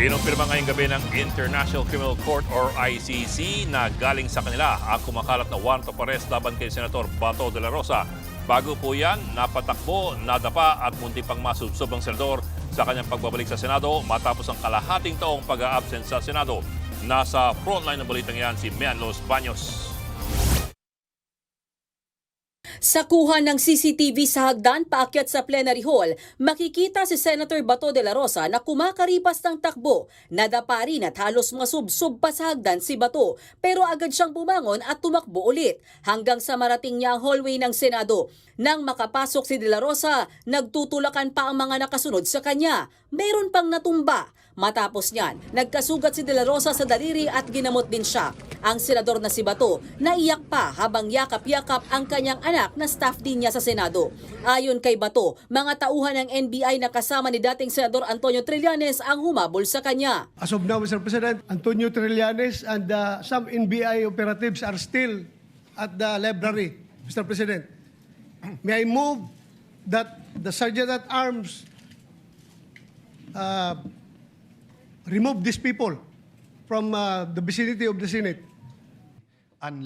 Kinumpirma ngayong gabi ng International Criminal Court or ICC na galing sa kanila ang kumakalat na warrant of arrest laban kay Senator Bato de la Rosa. Bago po yan, napatakbo, nadapa at munti pang masubsob ang senador sa kanyang pagbabalik sa Senado matapos ang kalahating taong pag-a-absent sa Senado. Nasa frontline ng balitang yan si Mian Los Baños. Sa kuha ng CCTV sa hagdan paakyat sa plenary hall, makikita si Senator Bato de la Rosa na kumakaripas ng takbo. Nadapa rin at halos masubsob pa sa hagdan si Bato, pero agad siyang bumangon at tumakbo ulit hanggang sa marating niya ang hallway ng Senado. Nang makapasok si de la Rosa, nagtutulakan pa ang mga nakasunod sa kanya. Mayroon pang natumba. Matapos niyan, nagkasugat si de la Rosa sa daliri at ginamot din siya. Ang senador na si Bato, naiyak pa habang yakap-yakap ang kanyang anak na staff din niya sa Senado. Ayon kay Bato, mga tauhan ng NBI na kasama ni dating Senador Antonio Trillanes ang humabol sa kanya. As of now, Mr. President, Antonio Trillanes and some NBI operatives are still at the library, Mr. President. May I move that the Sergeant at Arms remove these people from the vicinity of the Senate.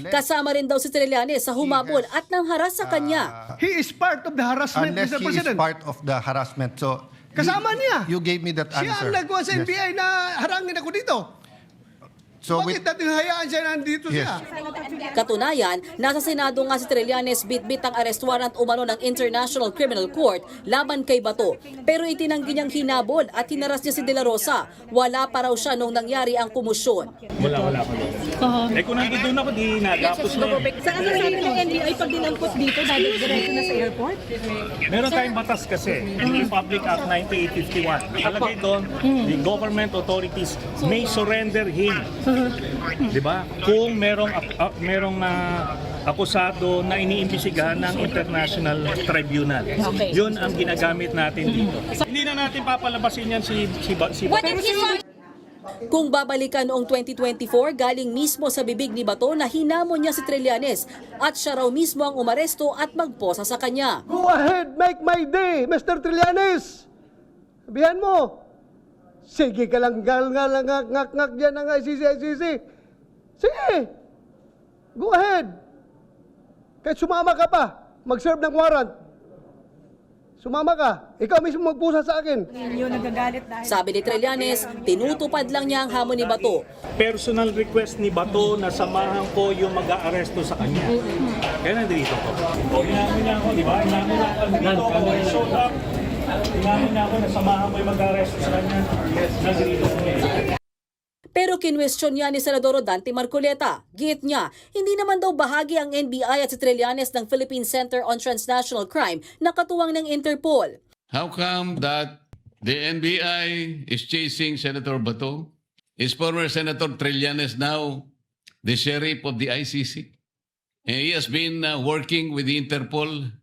Kasama rin daw si Trillanes sa humabol at nang haras sa kanya. He is part of the harassment, Unless Mr. he President. is part of the harassment. So, Kasama niya. You gave me that answer. Siya ang nagawa sa Yes. NBI na harangin ako dito. So Bakit natin hayaan siya nandito Yes. siya? Katunayan, nasa Senado nga si Trillanes bitbit ang arrest warrant umano ng International Criminal Court laban kay Bato. Pero itinanggi niyang hinabol at hinaras niya si de la Rosa. Wala pa raw siya nung nangyari ang kumusyon. Wala pa doon. Kung nandun ako, di nagapos na yun. Saan na sabi ng NBI pag dinampot dito, dahil diretso na sa airport? Meron tayong batas kasi, Republic Act 9851. Nakalagay doon, the government authorities may surrender him. Di ba? Kung merong akusado na iniimbestigahan ng International Tribunal. Okay. Yun ang ginagamit natin dito. Hindi na natin papalabasin yan si Kung babalikan noong 2024, galing mismo sa bibig ni Bato na hinamon niya si Trillanes at siya raw mismo ang umaresto at magposa sa kanya. Go ahead, make my day, Mr. Trillanes. Sabihan mo. Sige ka lang, ngak dyan ng ICC. Sige. Go ahead. Kahit sumama ka pa, mag-serve ng warrant. Sumama ka. Ikaw mismo magpusa sa akin. Yung nagagalit dahil... Sabi ni Trillanes, tinutupad lang niya ang hamon ni Bato. personal request ni Bato na samahan ko yung mag-aaresto sa kanya. Kaya nandito ko. Inamin niya ako, di ba? Inamin niya ako dito ako ay showed up. Inamin niya ako na samahan ko yung mag-aaresto sa kanya. Nandito ko ngayon. Pero kinwestiyon niya ni Senador Dante Marcoleta. Giit niya, hindi naman daw bahagi ang NBI at si Trillanes ng Philippine Center on Transnational Crime na katuwang ng Interpol. How come that the NBI is chasing Senator Bato? Is former Senator Trillanes now the sheriff of the ICC? And he has been working with the Interpol.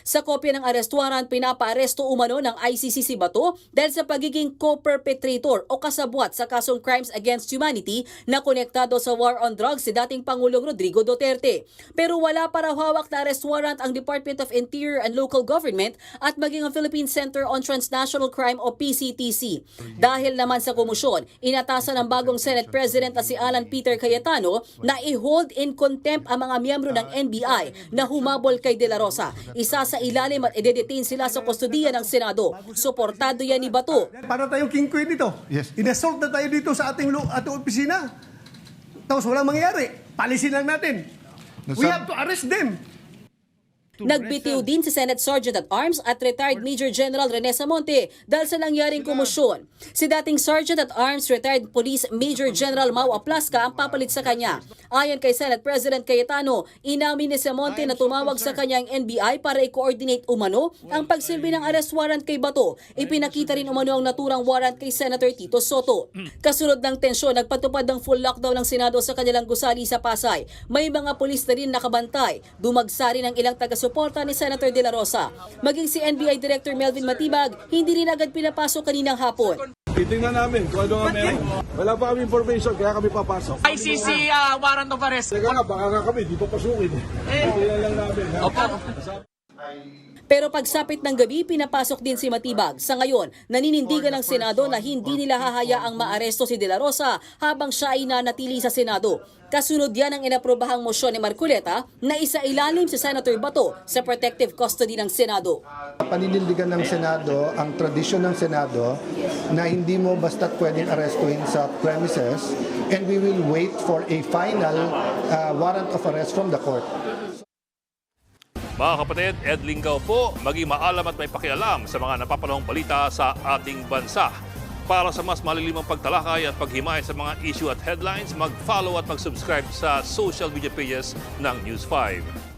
Sa kopya ng arrest warrant, pinapaaresto umano ng ICC si Bato dahil sa pagiging co-perpetrator o kasabwat sa kasong Crimes Against Humanity na konektado sa war on drugs si dating Pangulong Rodrigo Duterte. Pero wala pa raw hawak na arrest warrant ang Department of Interior and Local Government at maging ang Philippine Center on Transnational Crime o PCTC. Dahil naman sa komisyon, inatasan ng bagong Senate President na si Alan Peter Cayetano na i-hold in contempt ang mga miyembro ng NBI na humabol kay De La Rosa. Isa sa ilalim at i-detain sila sa kustodiya ng Senado. Suportado yan ni Bato. Para tayong king queen dito. Yes. Inassault na tayo dito sa ating opisina. Tapos walang mangyayari. Palisin lang natin. We have to arrest them. Nagbitiw din si Senate Sergeant at Arms at retired Major General Rene Samonte dahil sa nangyaring kumusyon. Si dating Sergeant at Arms retired Police Major General Mau Aplasca ang papalit sa kanya. Ayon kay Senate President Cayetano, inamin ni Samonte na tumawag sa kanya ang NBI para i-coordinate umano ang pagsilbi ng arrest warrant kay Bato. Ipinakita rin umano ang naturang warrant kay Senator Tito Soto. Kasunod ng tensyon, nagpatupad ng full lockdown ng Senado sa kanilang gusali sa Pasay. May mga pulis na rin nakabantay. Dumagsa rin ang ilang taga-suporta ni Senator De La Rosa. Maging si NBI Director Melvin Matibag, hindi rin agad pinapasok kaninang hapon. Titingnan namin kung ano ang meron. Wala pa kami information, kaya kami papasok. ICC warrant of arrest. Teka nga, baka nga kami, di pa pasukin. Titingnan lang namin. Pero pagsapit ng gabi, pinapasok din si Matibag. Sa ngayon, naninindigan ng Senado na hindi nila hahayaang maaresto si De La Rosa habang siya ay nanatili sa Senado. Kasunod yan ang inaprobahang mosyon ni Marcoleta na isailalim si Senator Bato sa protective custody ng Senado. Paninindigan ng Senado, ang tradisyon ng Senado, na hindi mo basta pwedeng arestuhin sa premises, and we will wait for a final warrant of arrest from the court. Mga kapatid, Ed Lingaw po, maging maalam at may pakialam sa mga napapanahong balita sa ating bansa. Para sa mas malilimang pagtalakay at paghimay sa mga issue at headlines, mag-follow at mag-subscribe sa social media pages ng News 5.